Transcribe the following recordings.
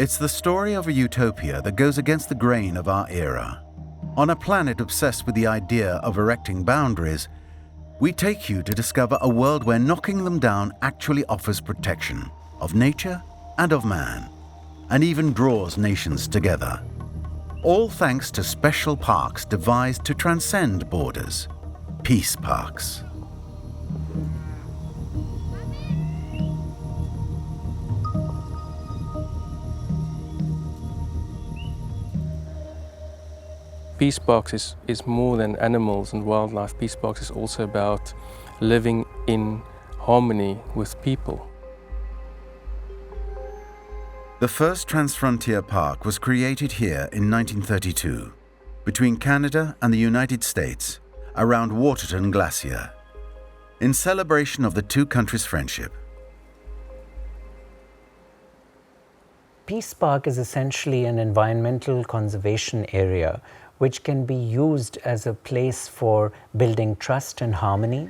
It's the story of a utopia that goes against the grain of our era. On a planet obsessed with the idea of erecting boundaries, we take you to discover a world where knocking them down actually offers protection of nature and of man, and even draws nations together. All thanks to special parks devised to transcend borders, peace parks. Peace parks is more than animals and wildlife. Peace parks is also about living in harmony with people. The first transfrontier park was created here in 1932, between Canada and the United States, around Waterton Glacier, in celebration of the two countries' friendship. Peace Park is essentially an environmental conservation area which can be used as a place for building trust and harmony.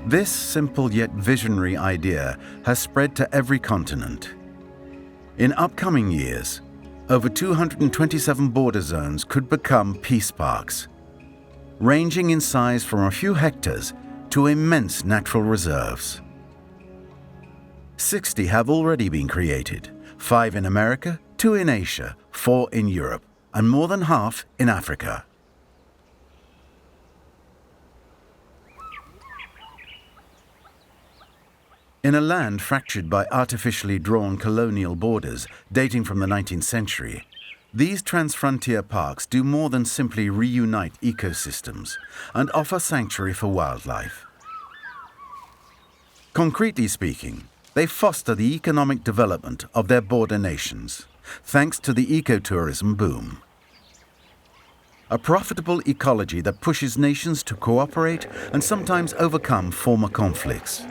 This simple yet visionary idea has spread to every continent. In upcoming years, over 227 border zones could become peace parks, ranging in size from a few hectares to immense natural reserves. 60 have already been created, 5 in America, 2 in Asia, 4 in Europe, and more than half in Africa. In a land fractured by artificially drawn colonial borders dating from the 19th century, these transfrontier parks do more than simply reunite ecosystems and offer sanctuary for wildlife. Concretely speaking, they foster the economic development of their border nations, thanks to the ecotourism boom. A profitable ecology that pushes nations to cooperate and sometimes overcome former conflicts.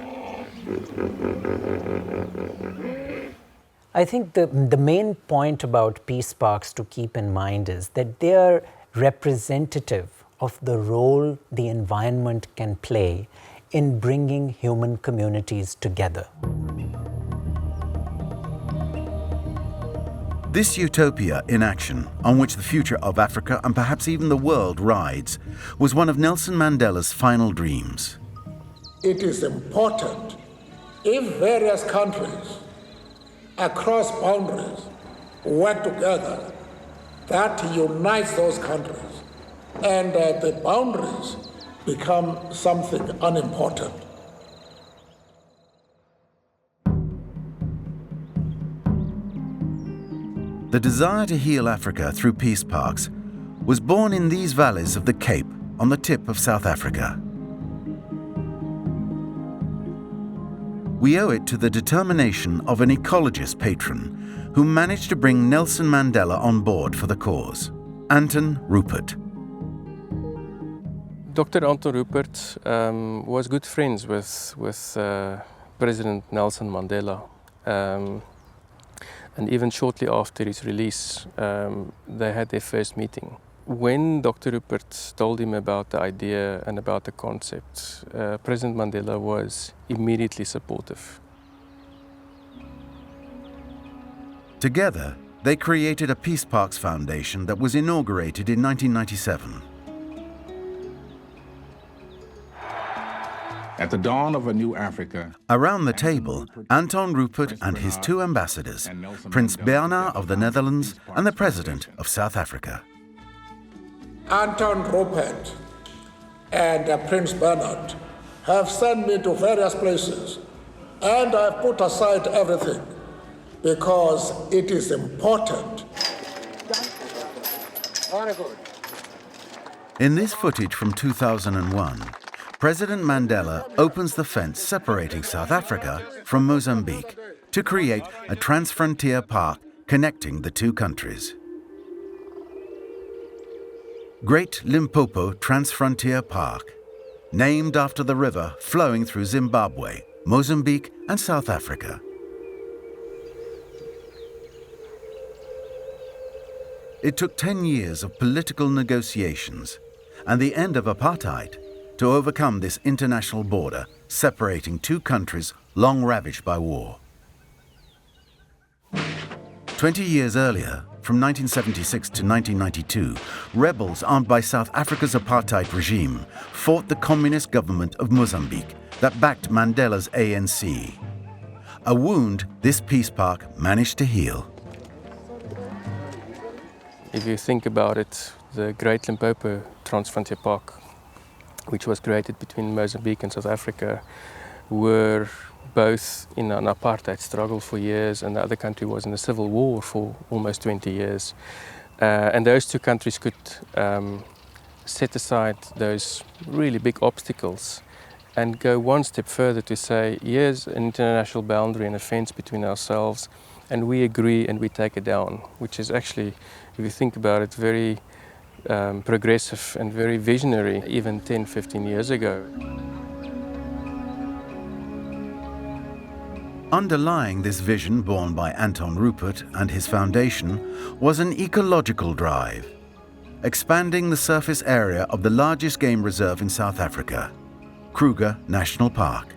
I think the main point about peace parks to keep in mind is that they are representative of the role the environment can play in bringing human communities together. This utopia in action, on which the future of Africa and perhaps even the world rides, was one of Nelson Mandela's final dreams. It is important if various countries across boundaries work together, that unites those countries, and the boundaries become something unimportant. The desire to heal Africa through peace parks was born in these valleys of the Cape on the tip of South Africa. We owe it to the determination of an ecologist patron who managed to bring Nelson Mandela on board for the cause, Anton Rupert. Dr. Anton Rupert was good friends with President Nelson Mandela. And even shortly after his release, they had their first meeting. When Dr. Rupert told him about the idea and about the concept, President Mandela was immediately supportive. Together, they created a Peace Parks Foundation that was inaugurated in 1997. At the dawn of a new Africa, around the table, Anton Rupert and his two ambassadors, Prince Bernhard of the Netherlands and the President of South Africa. Anton Rupert and Prince Bernhard have sent me to various places, and I've put aside everything because it is important. In this footage from 2001, President Mandela opens the fence separating South Africa from Mozambique to create a transfrontier park connecting the two countries. Great Limpopo Transfrontier Park, named after the river flowing through Zimbabwe, Mozambique and South Africa. It took 10 years of political negotiations and the end of apartheid to overcome this international border separating two countries long ravaged by war. 20 years earlier, from 1976 to 1992, rebels armed by South Africa's apartheid regime fought the communist government of Mozambique that backed Mandela's ANC. A wound this peace park managed to heal. If you think about it, the Great Limpopo Transfrontier Park, which was created between Mozambique and South Africa, were both in an apartheid struggle for years, and the other country was in a civil war for almost 20 years. And those two countries could set aside those really big obstacles and go one step further to say, here's an international boundary and a fence between ourselves, and we agree and we take it down, which is actually, if you think about it, very progressive and very visionary, even 10, 15 years ago. Underlying this vision born by Anton Rupert and his foundation was an ecological drive, expanding the surface area of the largest game reserve in South Africa, Kruger National Park.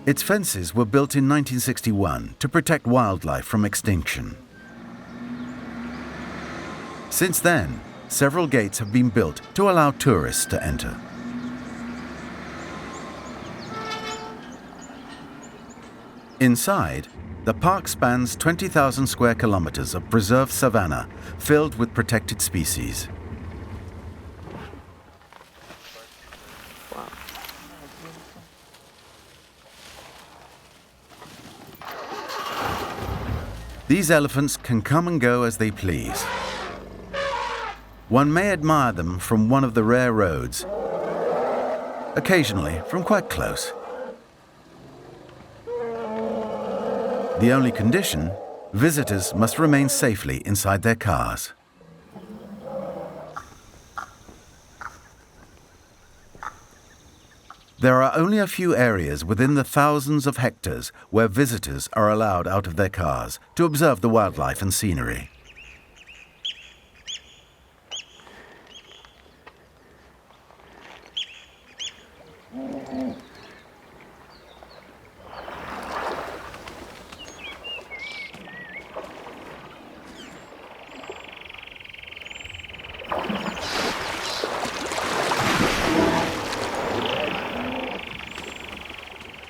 Its fences were built in 1961 to protect wildlife from extinction. Since then, several gates have been built to allow tourists to enter. Inside, the park spans 20,000 square kilometers of preserved savanna filled with protected species. These elephants can come and go as they please. One may admire them from one of the rare roads, occasionally from quite close. The only condition, visitors must remain safely inside their cars. There are only a few areas within the thousands of hectares where visitors are allowed out of their cars to observe the wildlife and scenery.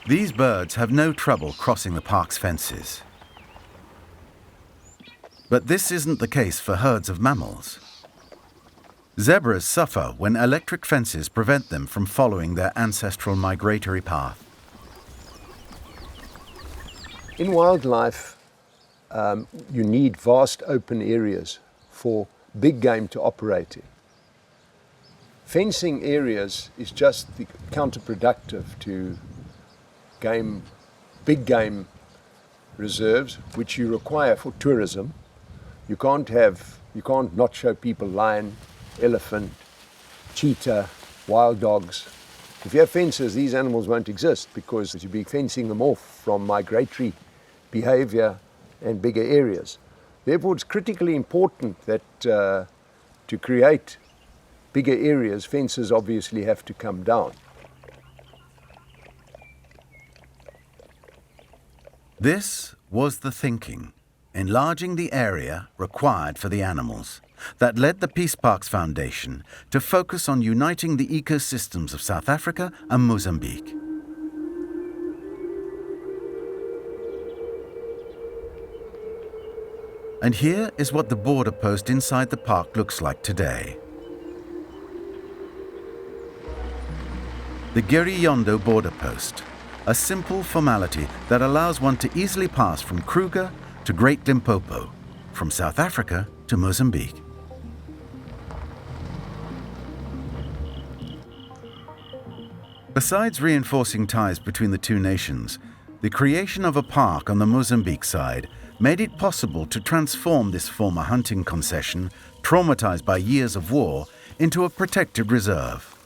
These birds have no trouble crossing the park's fences. But this isn't the case for herds of mammals. Zebras suffer when electric fences prevent them from following their ancestral migratory path. In wildlife, you need vast open areas for big game to operate in. Fencing areas is just counterproductive to big game reserves, which you require for tourism. You can't not show people lion, elephant, cheetah, wild dogs. If you have fences, these animals won't exist because you'll be fencing them off from migratory behavior and bigger areas. Therefore, it's critically important that to create bigger areas, fences obviously have to come down. This was the thinking, enlarging the area required for the animals, that led the Peace Parks Foundation to focus on uniting the ecosystems of South Africa and Mozambique. And here is what the border post inside the park looks like today. The Giriondo border post, a simple formality that allows one to easily pass from Kruger to Great Limpopo, from South Africa to Mozambique. Besides reinforcing ties between the two nations, the creation of a park on the Mozambique side made it possible to transform this former hunting concession, traumatized by years of war, into a protected reserve.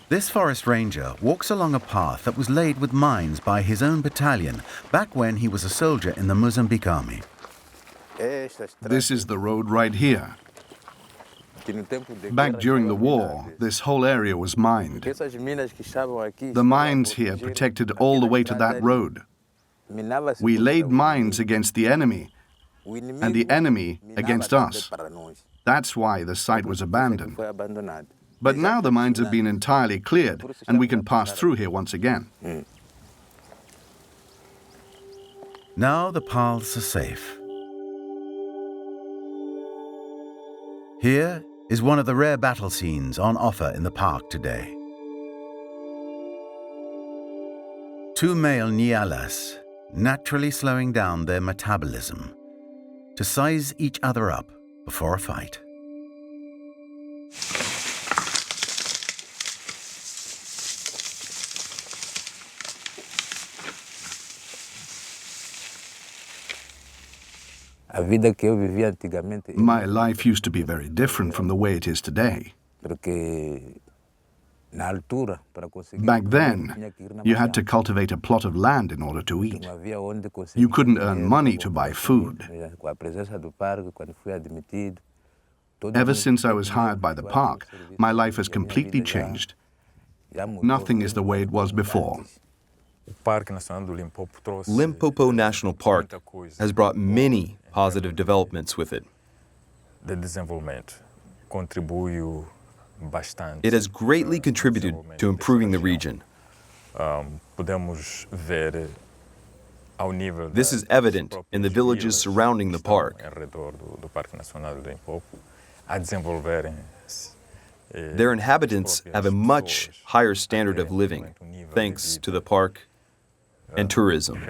This forest ranger walks along a path that was laid with mines by his own battalion back when he was a soldier in the Mozambique army. This is the road right here. Back during the war, this whole area was mined. The mines here protected all the way to that road. We laid mines against the enemy, and the enemy against us. That's why the site was abandoned. But now the mines have been entirely cleared, and we can pass through here once again. Now the paths are safe. Here is one of the rare battle scenes on offer in the park today. Two male nyalas naturally slowing down their metabolism to size each other up before a fight. My life used to be very different from the way it is today. Back then, you had to cultivate a plot of land in order to eat. You couldn't earn money to buy food. Ever since I was hired by the park, my life has completely changed. Nothing is the way it was before. Limpopo National Park has brought many positive developments with it. It has greatly contributed to improving the region. This is evident in the villages surrounding the park. Their inhabitants have a much higher standard of living, thanks to the park and tourism.